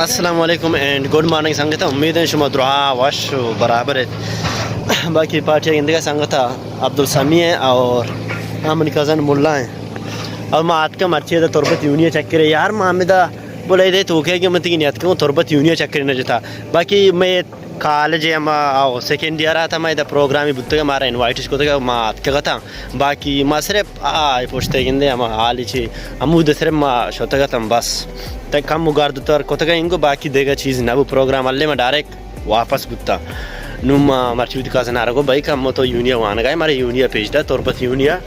अस्सलाम वालेकुम and good morning संगत उम्मीद है शुमा दुआ वश बराबर है बाकी पार्टी इंदगा संगत अब्दुल समी है और हमन कज़न मुल्ला है और मात का मर्ची दा तुरबत यूनिया चक्कर यार मामिदा बोले दे तो के मत की नियत को तुरबत यूनिया चक्कर न जता बाकी मैं कॉलेज अम्मा सेकेंड ईयर आता मैं प्रोग्राम बुत्तगा मारा इनवाइट को मात का था बाकी मा सिर्फ पोस्ते गिंदे अम्मा हालिची अमूद सिर्फ मा शोतगा बस तक कम मुगार तर कोतगा इंको बाकी देगा चीज़ नबू प्रोग्राम अल्ले मैं डायरेक्ट वापस बुत्ता नुमा मर्ची का नारगो भाई कम तो यूनिया वान गए मारे यूनिया भेजता तुरबत यूनिया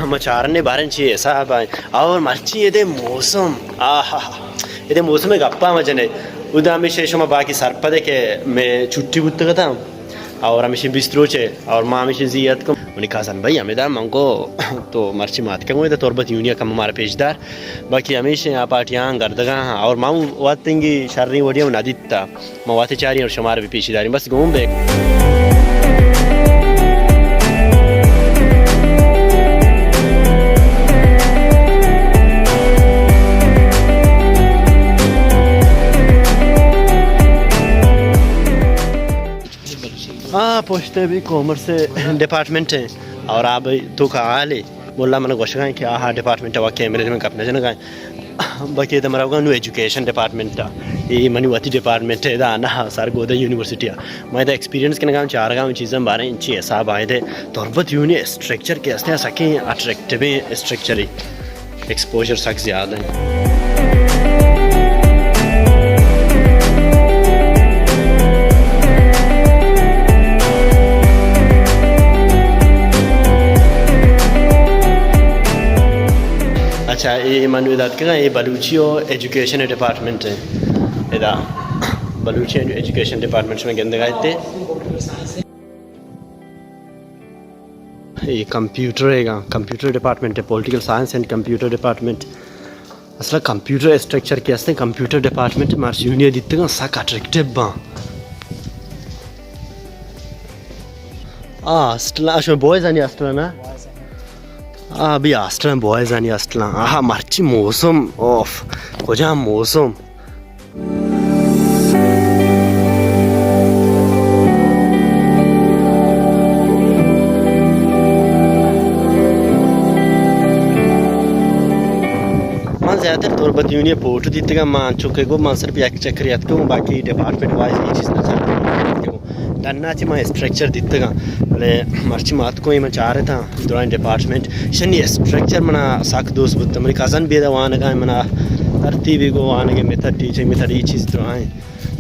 मचारने बारे चाहिए साहब और मर्ची ये मौसम आहा ये मौसम गप्पा मजने उदा हमेशा शुमा बाकी सरपदे के मैं छुट्टी बुत्तगा था और हमेशा बिस्तरो चे और माँ हमेशा जियत को उन्हें कहा भाई हमें दार मंगो तो मर्ची मात का मुझे तुरबत यूनिया कम हमारे पेशदार बाकी हमेशा यहाँ पार्टियाँ गर्दगा और माँ वातेंगी शर्री वडिया नदित्ता माँ वाते चारी और शुमार भी पेशीदारी बस घूम बे हाँ पूछते भी कॉमर्स डिपार्टमेंट है और आप तो कहा ले बोला मैंने गोशा कि हाँ डिपार्टमेंट है वाकई मेरे में कपने जन गए बाकी तो मेरा न्यू एजुकेशन डिपार्टमेंट था ये मनुवाती डिपार्टमेंट है ना सर गोदा यूनिवर्सिटी मैं तो एक्सपीरियंस के नाम चार गाँव चीज़ें बारे इंची हिसाब आए थे तुरबत यूनि स्ट्रक्चर के हंसते सकें अट्रैक्टिव स्ट्रक्चर ही एक्सपोजर सक ज़्यादा है अच्छा ये मनविदात का ये बलूचियो एजुकेशन डिपार्टमेंट है इधर बलूची एजुकेशन डिपार्टमेंट में गंदे गए थे ये कंप्यूटर है कंप्यूटर डिपार्टमेंट है political science and computer department असल कंप्यूटर स्ट्रक्चर के असते कंप्यूटर डिपार्टमेंट मार्च यूनिया दित्ते सक अट्रैक्टिव बा अस्टला अशो बॉयज आणि अस्टला ना अभी आस्ट्रा बॉयज आणि आस्ट्रा आहा मर्ची मौसम ऑफ कोजा मौसम मैं ज़्यादातर तुरबत यूनिया पोर्ट दीते का मान चुके को मैं सिर्फ एक चक्रियत को बाकी डिपार्टमेंट वाइज ये चीज़ ना डन्ना ची मैं स्ट्रक्चर दिते का बोले मर्ची मात को ही मैं चाह रहा था दुरान डिपार्टमेंट शनि स्ट्रक्चर मना साक दोस्त बुत मेरी कज़न भी दवाने का मना तरतीबी को आने के मेथड टीचिंग मेथड ये चीज़ दुरान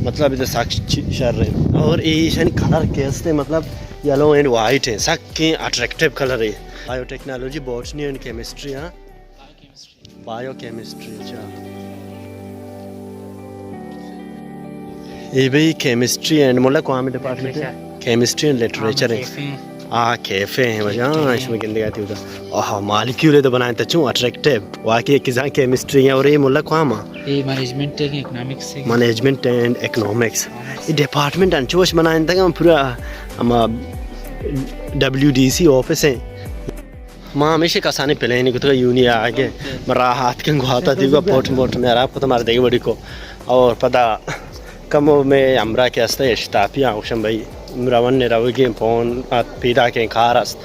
मतलब इधर साक शर रहे और ये शनि कलर कैसे मतलब येलो एंड वाइट है साक के अट्रैक्टिव कलर है बायोटेक्नोलॉजी बॉटनी एंड केमिस्ट्री हाँ बायोकेमिस्ट्री अच्छा ये भी केमिस्ट्री एंड मतलब कौन में डिपार्टमेंट है केमिस्ट्री एंड लिटरेचर है कैफे हैं वजह इसमें गिनती आती है ओह मॉलिक्यूल तो बनाए तो अट्रैक्टिव वाकई किसान केमिस्ट्री है और ये मतलब कौन ये मैनेजमेंट एंड इकोनॉमिक्स ये डिपार्टमेंट अंचोश बनाए था पूरा हम WDC ऑफिस है माँ हमेशा कसाने पहले नहीं कुछ यूनी आगे मरा हाथ के गुहाता थी पोट में आपको तो मार देगी बड़ी को और पता कम में अमरा के हस्ते इश्ताफी आउशम भाई रवन ने रवगे फोन पीदा के खारस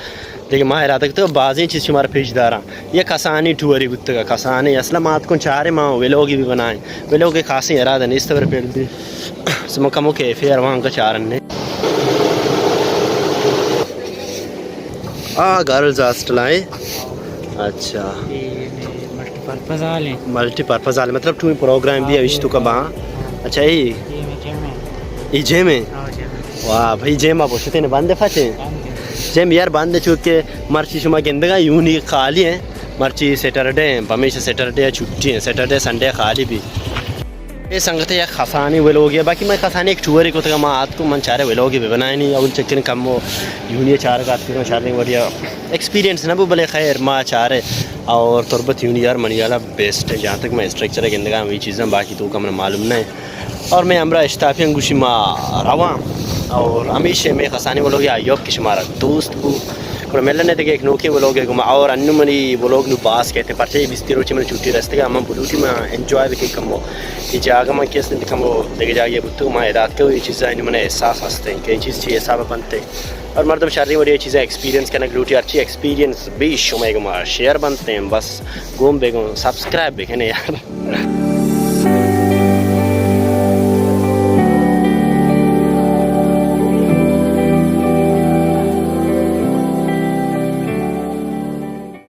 लेकिन माँ रात तो बाज़ी चीज़ हमारा पेशदारा ये कसानी टूरी गुत्त का कसानी असला मात को चारे माँ वे लोग भी बनाए वे लोग खासी इरादा नहीं इस तरह पेड़ भी सम कमो के फेयर वहाँ का चारन ने गर्ल्स हॉस्टल आए अच्छा मल्टीपर्पज़ वाले मतलब टू प्रोग्राम भी है तो कब अच्छा ये जेम है वाह भाई जेम आप पूछते हैं बंदे फटे जेम यार बंदे चूँकि मर्ची शुमा गेंदगा यूनी खाली है मर्ची सैटरडे हमेशा सैटरडे छुट्टी है सैटरडे संडे खाली भी ये संगत या खसानी वे लोग है बाकी मैं खसानी एक टूर को तो माँ आत को मन चारे वे लोग भी बनाए नहीं और चक्कर कम वो यूनिया चार का आती शादी बढ़िया एक्सपीरियंस ना वो भले खैर माँ चारे और तुरबत यूनियर मनियाला बेस्ट है जहाँ तक मैं स्ट्रक्चर है गेंदगा वही चीज़ें बाकी तो का मैंने मालूम नहीं और मैं हमरा इश्ताफी अंगुशी माँ रवा और हमेशा मैं खसानी वालों की आयोब की शुमारा दोस्त को Kur melane te ek noke vlog ek ma aur annu mani vlog nu bas kete parche bistiro chi mani chutti raste ga amma buluti ma enjoy ke kamo ye jaga ma kes ne kamo dege jage buttu ma raat ko ye cheeza inu mane ehsas haste ke cheez chi ऐसा बनते और मर्दम शादी बड़ी चीज़ें experience करना ग्लूटी अच्छी experience भी शुमेगा share बनते हैं बस घूम बेगो सब्सक्राइब भी है यार